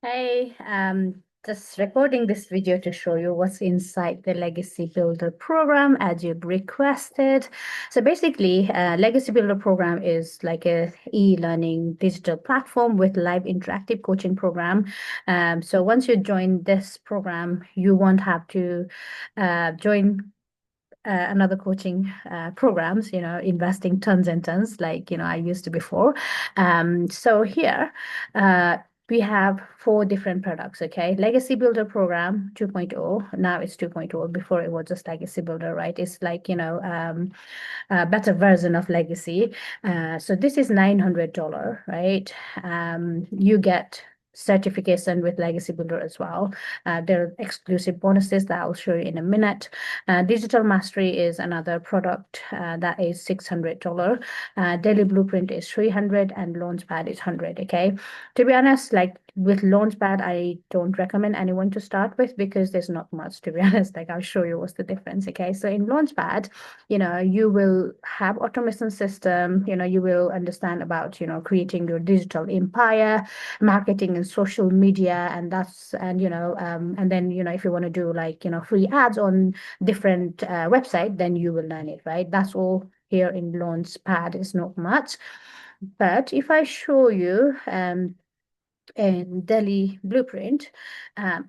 Hey, just recording this video to show you what's inside the Legacy Builder program as you've requested. So basically, Legacy Builder program is like a e-learning digital platform with live interactive coaching program. So once you join this program, you won't have to join another coaching programs, investing tons and tons like, I used to before. So here, uh, we have four different products, okay? Legacy Builder Program 2.0. Now it's 2.0. Before it was just Legacy Builder, right? It's like, a better version of Legacy. So this is $900, right? You get certification with Legacy Builder as well. There are exclusive bonuses that I'll show you in a minute. Digital Mastery is another product that is $600. Daily Blueprint is 300 and Launchpad is 100. Okay. To be honest, like with Launchpad, I don't recommend anyone to start with because there's not much, to be honest. Like I'll show you what's the difference. Okay. So in Launchpad, you will have automation system, you will understand about, creating your digital empire, marketing and social media, and then, if you want to do like, free ads on different website, then you will learn it, right? That's all here in Launchpad. Is not much. But if I show you in Delhi Blueprint,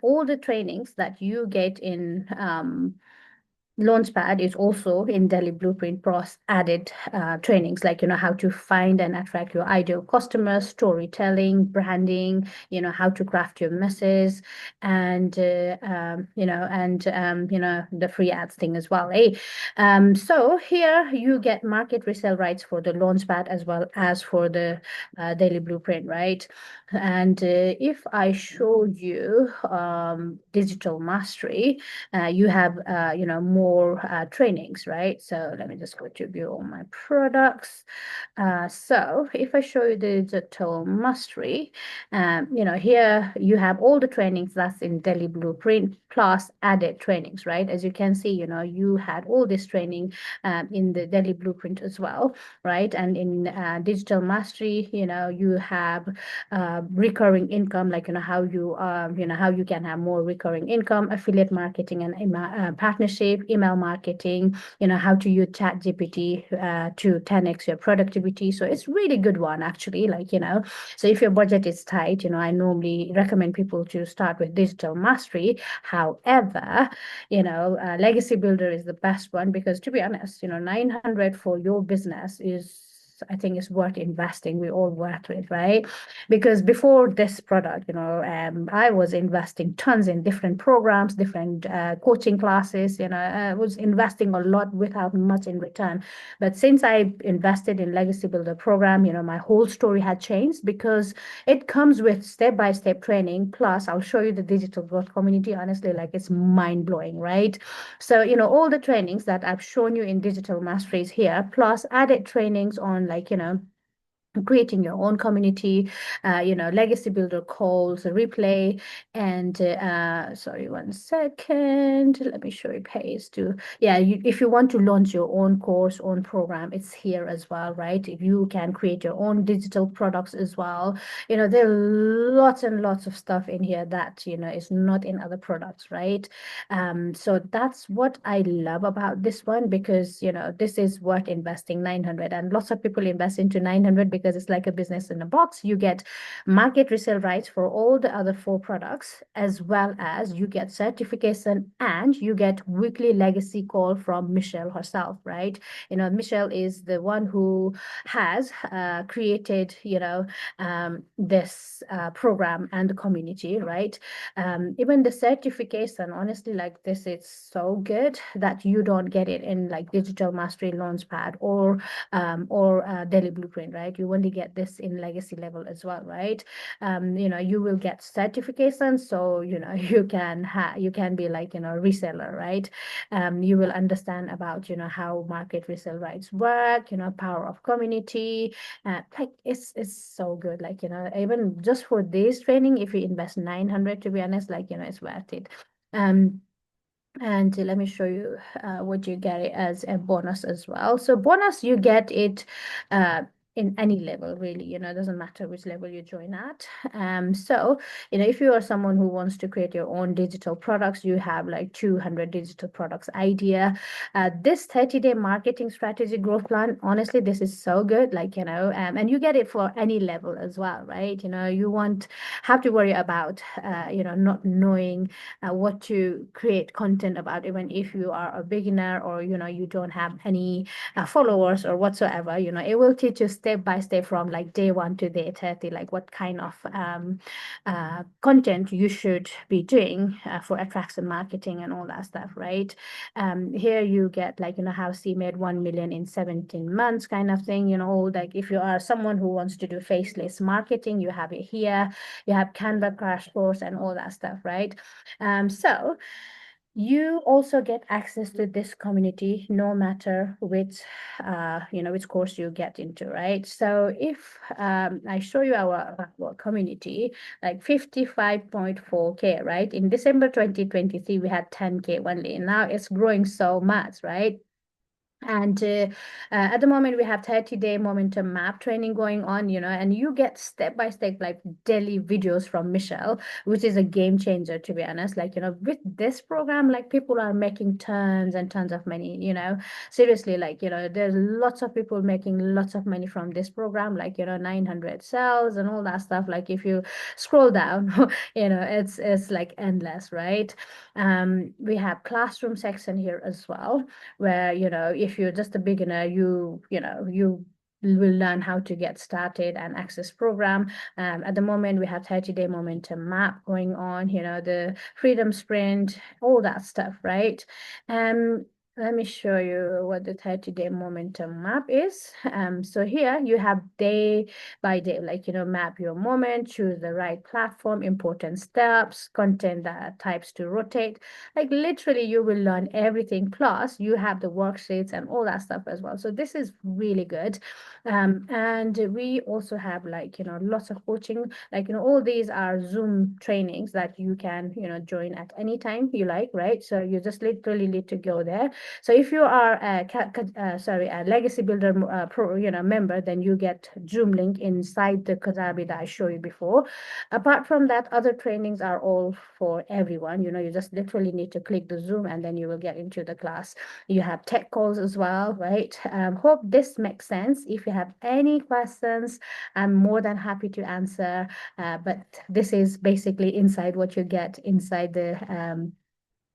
all the trainings that you get in Launchpad is also in Delhi Blueprint Pros added trainings, like, how to find and attract your ideal customers, storytelling, branding, how to craft your message, and, the free ads thing as well. So here you get market resell rights for the Launchpad as well as for the Daily Blueprint, right? And if I show you digital mastery, you have more trainings, right? So let me just go to view all my products. So if I show you the digital mastery, here you have all the trainings that's in Delhi Blueprint plus added trainings, right? As you can see, you had all this training in the Delhi Blueprint as well, right? And in digital mastery, you have recurring income, like, how you can have more recurring income, affiliate marketing and partnership, email marketing, how to use chat GPT to 10x your productivity. So it's really good one, actually, like, so if your budget is tight, I normally recommend people to start with digital mastery. However, legacy builder is the best one because, to be honest, 900 for your business is, I think, is worth investing. We all worth it, right? Because before this product, I was investing tons in different programs, different coaching classes. I was investing a lot without much in return. But since I invested in Legacy Builder program, my whole story had changed because it comes with step-by-step training. Plus, I'll show you the digital growth community. Honestly, like it's mind blowing, right? So, all the trainings that I've shown you in digital masteries here, plus added trainings on, like, creating your own community, legacy builder calls, replay, and sorry, 1 second. Let me show you page to, yeah, if you want to launch your own course, own program, it's here as well, right? If you can create your own digital products as well, there are lots and lots of stuff in here that, is not in other products, right? So that's what I love about this one because, this is worth investing 900, and lots of people invest into 900 because it's like a business in a box. You get market resale rights for all the other four products, as well as you get certification and you get weekly legacy call from Michelle herself, right? Michelle is the one who has created, this program and the community, right? Even the certification, honestly, like this is so good that you don't get it in like digital mastery launchpad or Daily Blueprint, right? You only get this in legacy level as well, right? You will get certification, so you can be like, reseller, right? You will understand about, how market resale rights work, power of community. Like it's so good, like, even just for this training, if you invest 900, to be honest, like, it's worth it. um and let me show you what you get it as a bonus as well. So bonus, you get it in any level, really. It doesn't matter which level you join at. So, if you are someone who wants to create your own digital products, you have like 200 digital products idea. This 30-day marketing strategy growth plan, honestly, this is so good. Like, and you get it for any level as well, right? You won't have to worry about, not knowing what to create content about, even if you are a beginner or, you don't have any followers or whatsoever. It will teach you step by step from like day 1 to day 30, like what kind of content you should be doing for attraction marketing and all that stuff, right? Here you get like, how she made 1 million in 17 months kind of thing, like if you are someone who wants to do faceless marketing, you have it here. You have Canva crash course and all that stuff, right? So you also get access to this community no matter which course you get into, right? So if I show you our community, like 55.4K, right? In December 2023, we had 10K only. Now it's growing so much, right? And at the moment, we have 30-day momentum map training going on, and you get step by step, like daily videos from Michelle, which is a game changer, to be honest. Like, with this program, like people are making tons and tons of money, seriously, like, there's lots of people making lots of money from this program, like, 900 cells and all that stuff. Like, if you scroll down, it's like endless, right? We have classroom section here as well, where if you're just a beginner, you will learn how to get started and access program. At the moment, we have 30-day momentum map going on, the freedom sprint, all that stuff, right? Let me show you what the 30-day momentum map is. So here you have day by day, like, map your moment, choose the right platform, important steps, content types to rotate. Like literally you will learn everything. Plus you have the worksheets and all that stuff as well. So this is really good. And we also have like, lots of coaching, like, all these are Zoom trainings that you can, join at any time you like, right? So you just literally need to go there. So if you are a Legacy Builder pro, member, then you get Zoom link inside the Kajabi that I showed you before. Apart from that, other trainings are all for everyone. You just literally need to click the Zoom and then you will get into the class. You have tech calls as well, right? Hope this makes sense. If you have any questions, I'm more than happy to answer. But this is basically inside what you get inside the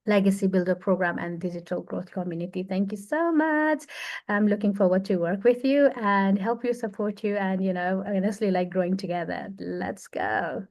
Legacy Builder program and digital growth community. Thank you so much. I'm looking forward to work with you and help you, support you, and honestly, like growing together. Let's go.